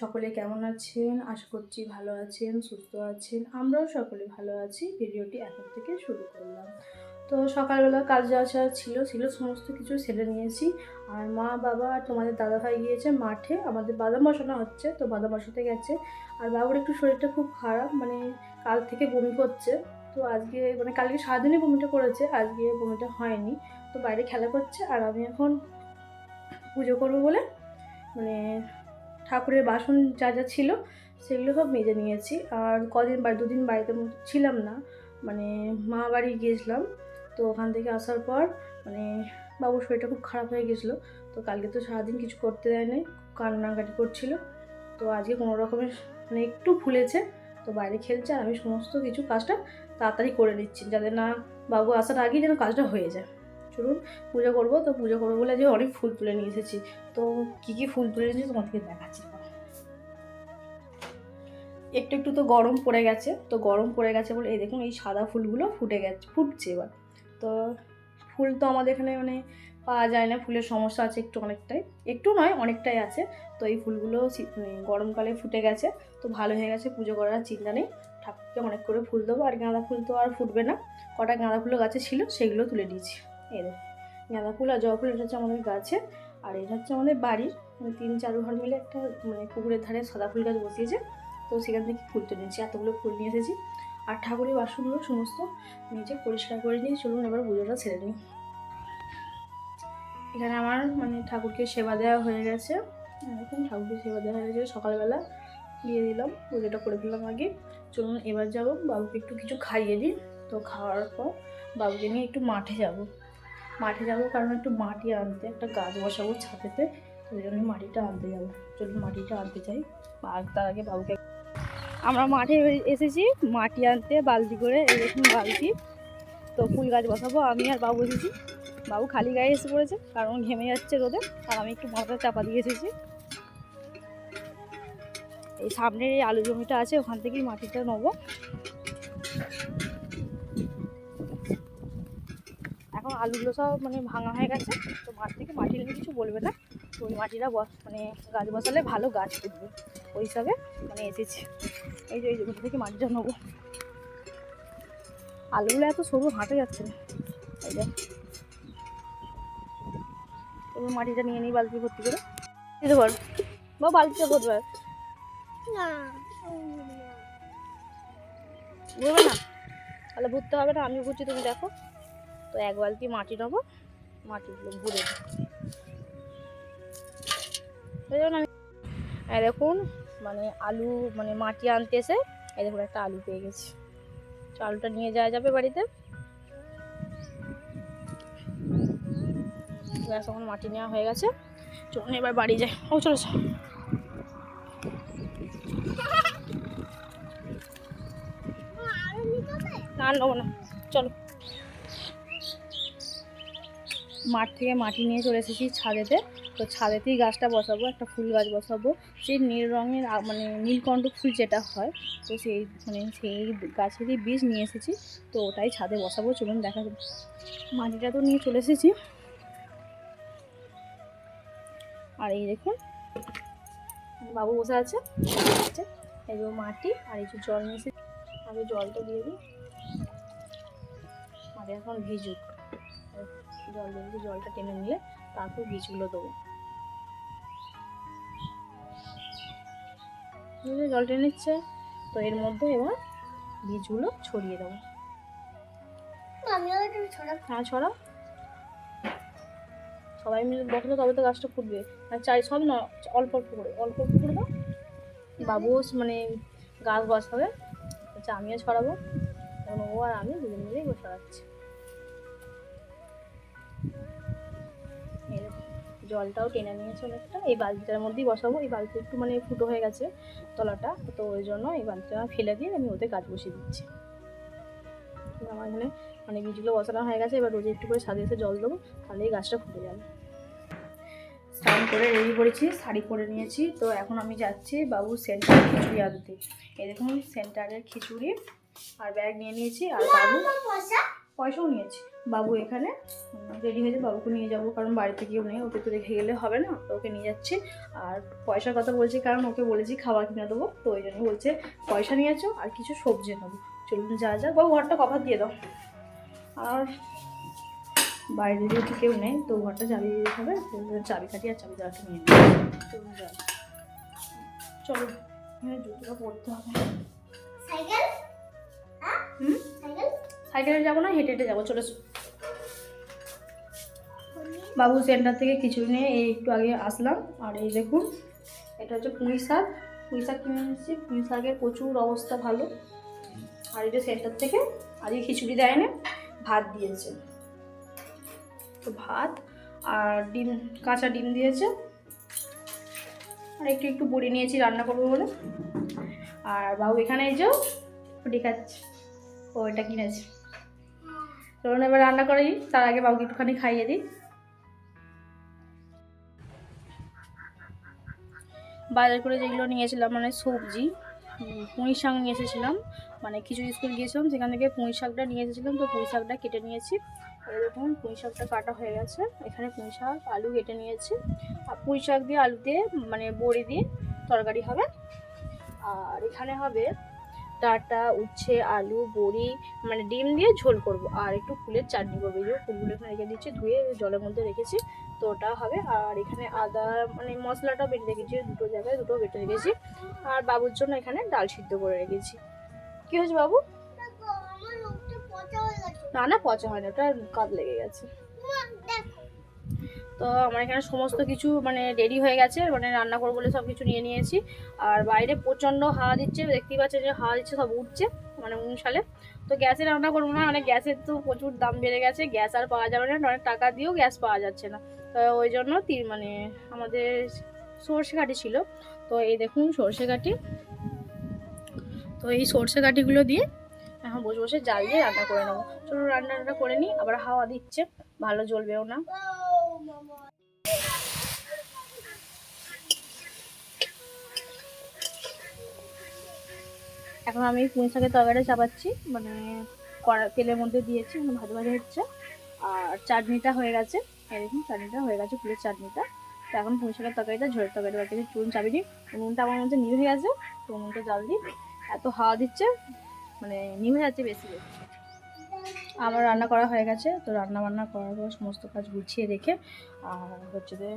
সকলে কেমন আছেন? আশা করছি ভালো আছেন, সুস্থ আছেন। আমরাও সকলে ভালো আছি। ভিডিওটি এখন থেকে শুরু করলাম। তো সকালবেলা কাজ যাওয়া ছিল সমস্ত কিছু সেরে নিয়েছি। আর মা, বাবা আর তোমাদের দাদাভাই গিয়েছে মাঠে। আমাদের বাদাম বসানো হচ্ছে, তো বাদাম বসাতে গেছে। আর বাবুর একটু শরীরটা খুব খারাপ, মানে কাল থেকে বমি করছে। তো আজকে মানে কালকে সারাদিনই বমিটা করেছে, আজকে বমিটা হয়নি। তো বাইরে খেলা করছে আর আমি এখন পুজো করবো বলে মানে ঠাকুরের বাসন যা যা ছিল সেগুলো সব মেজে নিয়েছি। আর দুদিন বাড়িতে ছিলাম না, মানে মা বাড়ি গিয়েছিলাম। তো ওখান থেকে আসার পর মানে বাবুর শরীরটা খুব খারাপ হয়ে গেছিলো। তো কালকে তো সারাদিন কিছু করতে দেয় নাই, কান্নাকাটি করছিল। তো আজকে কোনো রকমের মানে একটু ফুলেছে, তো বাইরে খেলছে। আর আমি সমস্ত কিছু কাজটা তাড়াতাড়ি করে নিচ্ছি, যাতে না বাবু আসার আগেই যেন কাজটা হয়ে যায়। চলুন পুজো করবো। তো পুজো করবো বলে যে অনেক ফুল তুলে নিয়ে এসেছি। তো কী ফুল তুলে এনেছি তোমাদেরকে দেখাচ্ছি। একটু তো গরম পড়ে গেছে, তো গরম পড়ে গেছে বলে এই দেখুন এই সাদা ফুলগুলো ফুটছে এবার। তো ফুল তো আমাদের এখানে মানে পাওয়া যায় না, ফুলের সমস্যা আছে একটু নয় অনেকটাই আছে। তো এই ফুলগুলো গরমকালে ফুটে গেছে, তো ভালো হয়ে গেছে, পুজো করার চিন্তা নেই। ঠাকুরকে অনেক করে ফুল দেবো। আর গাঁদা ফুল তো আর ফুটবে না, কটা গাঁদা ফুল গাছে ছিল সেগুলো তুলে দিয়েছি। এই দেখুন গাঁদা ফুল আর জবা ফুল, এটা হচ্ছে আমাদের গাছে। আর এটা হচ্ছে আমাদের বাড়ির 3-4 ঘর মিলে একটা মানে পুকুরের ধারে সাদা ফুল গাছ বসিয়েছে, তো সেখান থেকে ফুল তুলে নিয়েছি। এতগুলো ফুল নিয়ে এসেছি। আর ঠাকুরের বাসনগুলো সমস্ত নিজে পরিষ্কার করে নিয়ে চলুন এবার পুজোটা ছেড়ে নিই। এখানে আমার মানে ঠাকুরকে সেবা দেওয়া হয়ে গেছে। এখন ঠাকুরকে সেবা দেওয়া হয়ে গেছে, সকালবেলা দিয়ে দিলাম, পুজোটা করে দিলাম আগে। চলুন এবার যাব বাবুকে একটু কিছু খাইয়ে দিই। তো খাওয়ার পর বাবুকে নিয়ে একটু মাঠে যাব কারণ একটু মাটি আনতে, একটা গাছ বসাবো ছাদেতে, ওই জন্য মাটিটা আনতে যাবো। চলুন মাটিটা আনতে চাই। আর তার আগে বাবুকে আমরা মাঠে এসেছি মাটি আনতে বালতি করে। এই দেখুন বালতি। তো ফুল গাছ বসাবো, আমি আর বাবু এসেছি। বাবু খালি গায়ে এসে পড়েছে কারণ ঘেমে যাচ্ছে রোদে। আর আমি একটু মাথাটা চাপা দিয়ে এসেছি। এই সামনের এই আলু জমিটা আছে, ওখান থেকেই মাটিটা নেবো। এখন আলুগুলো সব মানে ভাঙা হয়ে গেছে, তো মাঠ থেকে মাটি নিয়ে কিছু বলবে না। তো ওই মাটিটা মানে গাছ বসালে ভালো গাছ উঠবে, ওই হিসাবে মানে এসেছি। এই জমি থেকে মাটিটা নেবো। আলুগুলো এত সরু হাঁটে যাচ্ছে না। এই যে মাটিটা নিয়ে নিই বালতি ভর্তি করে। দিতে পার বা বালতিটা ভরবে না, ভরবে না, তাহলে ভরতে হবে না, আমি ভরছি তুমি দেখো। তো এক বালতি মাটি নেবো, মাটিগুলো ভরে আমি দেখুন মানে আলু মানে মাটি আনতে এসে এই দেখুন একটা আলু পেয়ে গেছি। আলুটা নিয়ে যাওয়া যাবে বাড়িতে। গ্যাস এখন মাটি নেওয়া হয়ে গেছে, চলুন এবার বাড়ি যাই। ও চলো না নেবো না, চলো। মাঠ থেকে মাটি নিয়ে চলে এসেছি ছাদেতে। তো ছাদেতেই গাছটা বসাবো, একটা ফুল গাছ বসাবো। সেই নীল রঙের মানে নীলকণ্ঠ ফুল যেটা হয়, তো সেই গাছেরই বীজ নিয়ে এসেছি। তো ওটাই ছাদে বসাবো, চলুন দেখা যাবে। মাটিটা তো নিয়ে চলে এসেছি। আর এই দেখুন বাবু বসে আছে, এই যে মাটি আর এই যে জল নিয়ে এসেছি। আগে জলটা দিয়ে দিই, মাটি এখন ভিজুক। জল দিয়ে জলটা টেনে নিলে তারপর বীজগুলো দেবো। জল টেনে নিচ্ছে, তো এর মধ্যে এবার বীজগুলো ছড়িয়ে দেবো। হ্যাঁ ছড়াও, সবাই মিলে বসলে তবে তো গাছটা ফুটবে। আর সব না, অল্প অল্প করে দাও। বাবু মানে গাছ বসাবে, আচ্ছা আমিও ছড়াবো। এখন ও আর আমি দুজন মিলেই ছড়াচ্ছি। জলটাও টেনে নিয়েছে অনেকটা। এই বালতিটার মধ্যেই বসাবো। এই বালতি একটু মানে ফুটো হয়ে গেছে তলাটা, তো ওই জন্য এই বালতিটা ফেলে দিয়ে আমি ওতে গাছ বসিয়ে দিচ্ছি। আমার এখানে মানে বীজগুলো বসানো হয়ে গেছে। এবার রোজে একটু করে ছাদে এসে জল দেবো, তাহলে এই গাছটা ফুটে যাবে। স্নান করে রেডি করেছি, শাড়ি পরে নিয়েছি। তো এখন আমি যাচ্ছি বাবুর সেন্টারে খিচুড়ি আনতে। এই দেখুন সেন্টারের খিচুড়ি আর ব্যাগ নিয়ে নিয়েছি। আর বাবু পয়সাও নিয়েছি, বাবু এখানে রেডি হয়েছে, বাবুকে নিয়ে যাবো কারণ বাড়িতে কেউ নেই, ওকে তো রেখে গেলে হবে না, তো ওকে নিয়ে যাচ্ছি। আর পয়সার কথা বলছি কারণ ওকে বলেছি খাবার কিনে দেবো, তো ওই জন্য বলছে পয়সা নিয়েছো আর কিছু সবজি নেবো, চলুন যা যা। বাবু ঘরটা কভার দিয়ে দাও। আর বাইরে যেহেতু কেউ নেই তো ঘরটা চাবি দিতে হবে, চাবি কাটি আর চাবি দেওয়াটা নিয়ে নেবো। চলুন যা, চলো জুতোটা পড়তে হবে। সাইকেলে যাবো না, হেঁটে হেঁটে যাবো, চলে এসো। বাবু সেন্টার থেকে খিচুড়ি নিয়ে এই একটু আগে আসলাম। আর এই দেখুন এটা হচ্ছে পুঁই শাক, পুঁই শাক কিনে নিচ্ছি, পুঁই শাকের প্রচুর অবস্থা ভালো। আর এটা সেন্টার থেকে আজকে খিচুড়ি দেয় না, ভাত দিয়েছে, তো ভাত আর ডিম, কাঁচা ডিম দিয়েছে, আর একটু একটু বড়ি নিয়েছি রান্না করবো বলে। আর বাবু এখানে এই যে ফুটি খাচ্ছে, ও এটা কিনেছে। চলুন এবার রান্না করি, তার আগে বাবুকে একটুখানি খাইয়ে দিই। বাজার করে যেগুলো নিয়েছিলাম মানে সবজি, পুঁই শাক নিয়ে এসেছিলাম, মানে খিচুড়ি স্কুল গিয়েছিলাম সেখান থেকে পুঁই শাকটা নিয়ে এসেছিলাম, তো পুঁই শাকটা কেটে নিয়েছি। এরকম পুঁই শাকটা কাটা হয়ে গেছে, এখানে পুঁই শাক আলু কেটে নিয়েছি। আর পুঁই শাক দিয়ে আলু দিয়ে মানে বড়ি দিয়ে তরকারি হবে। আর এখানে হবে ডাঁটা, উচ্ছে, আলু, বড়ি, মানে ডিম দিয়ে ঝোল করব। আর একটু ফুলের চাটনি করবো, এই যে ফুলগুলো এখানে রেখে দিচ্ছি, ধুয়ে জলের মধ্যে রেখেছি, তো ওটা হবে। আর এখানে আদা মানে মশলাটা বেটে রেখেছি, দুটো জায়গায় দুটো বেটে রেখেছি। আর বাবুর জন্য এখানে ডাল সিদ্ধ করে রেখেছি। কি হয়েছে বাবু? না না পচা হয় না, ওটা কাদ লেগে গেছে। তো আমার এখানে সমস্ত কিছু মানে রেডি হয়ে গেছে, মানে রান্না করবো বলে সব কিছু নিয়ে নিয়েছি। আর বাইরে প্রচণ্ড হাওয়া দিচ্ছে, দেখতেই পাচ্ছেন যে হাওয়া দিচ্ছে, সব উঠছে মানে উনশালে। তো গ্যাসে রান্না করবো না, মানে গ্যাসের তো প্রচুর দাম বেড়ে গেছে, গ্যাস আর পাওয়া যাবে না, অনেক টাকা দিয়েও গ্যাস পাওয়া যাচ্ছে না। তো ওই জন্য মানে আমাদের সর্ষে কাঠি ছিল, তো এই দেখুন সর্ষে কাঠি, তো এই সর্ষে কাঠিগুলো দিয়ে এখন বসে বসে জাল দিয়ে রান্না করে নেবো। চলো রান্নাটা করে নিই, আবার হাওয়া দিচ্ছে, ভালো জ্বলবেও না। এখন আমি পুঁই শাকের তরকারিটা চাপাচ্ছি, মানে কড়া তেলের মধ্যে দিয়েছি, ভাজা ভাজা হচ্ছে। আর চাটনিটা হয়ে গেছে, এই দেখুন চাটনিটা হয়ে গেছে, ফুলের চাটনিটা। তো এখন পুঁই শাকের তরকারিটা, ঝোলের তরকারি বাকি চুন চাবি দিই। উনুনটা আমার মধ্যে নিভে গেছে, তো উনুনটা জাল দিই। এত হাওয়া দিচ্ছে মানে নিভে যাচ্ছে বেশি বেশি। আমার রান্না করা হয়ে গেছে, তো রান্না বান্না করার পর সমস্ত কাজ গুছিয়ে রেখে আর হচ্ছে যে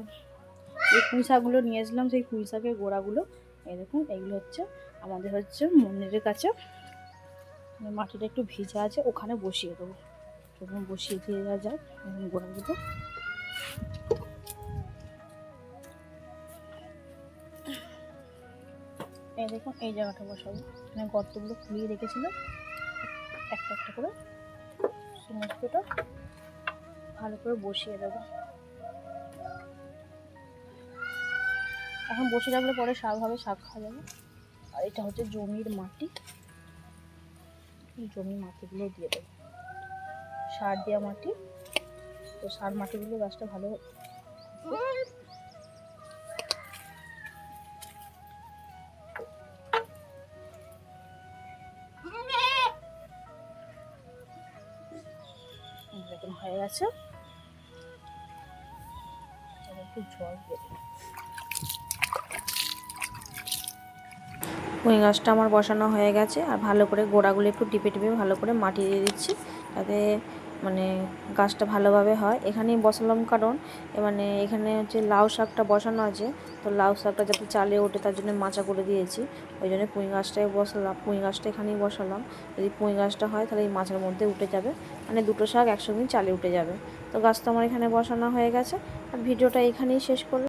এই পুঁই শাকগুলো নিয়েছিলাম, সেই পুঁই শাকের গোড়াগুলো এই দেখুন, এইগুলো হচ্ছে আমাদের হচ্ছে মন্দিরের কাছে মাটিটা একটু ভিজা আছে, ওখানে বসিয়ে দেবো। তখন বসিয়ে দিয়ে দেওয়া যায় গোড়াগুলো। এই দেখুন এই জায়গাটা বসাবো, এখানে গর্তগুলো খুলিয়ে রেখেছিল, একটা একটা করে সমস্তটা ভালো করে বসিয়ে দেবো। এখন বসে রাখলে পরে শাক হবে, শাক খাওয়া যাবে। আর এটা হচ্ছে জমির মাটি, জমির মাটিগুলো দিয়ে দেবো, সার দেওয়া মাটি, তো সার মাটিগুলো গাছটা ভালো দেখুন হয়ে গেছে। একটু জল দিয়ে দেবো। পুঁই গাছটা আমার বসানো হয়ে গেছে, আর ভালো করে গোড়াগুলো একটু টিপে টিপে ভালো করে মাটি দিয়ে দিচ্ছি, যাতে মানে গাছটা ভালোভাবে হয়। এখানেই বসালাম কারণ মানে এখানে হচ্ছে লাউ শাকটা বসানো আছে, তো লাউ শাকটা যাতে চালে ওঠে তার জন্য মাচা করে দিয়েছি, ওই জন্য পুঁই গাছটাই বসালাম, পুঁই গাছটা এখানেই বসালাম। যদি পুঁই গাছটা হয় তাহলে এই মাচার মধ্যে উঠে যাবে, মানে দুটো শাক একসঙ্গে চালে উঠে যাবে। তো গাছটা আমার এখানে বসানো হয়ে গেছে, আর ভিডিওটা এখানেই শেষ করলাম।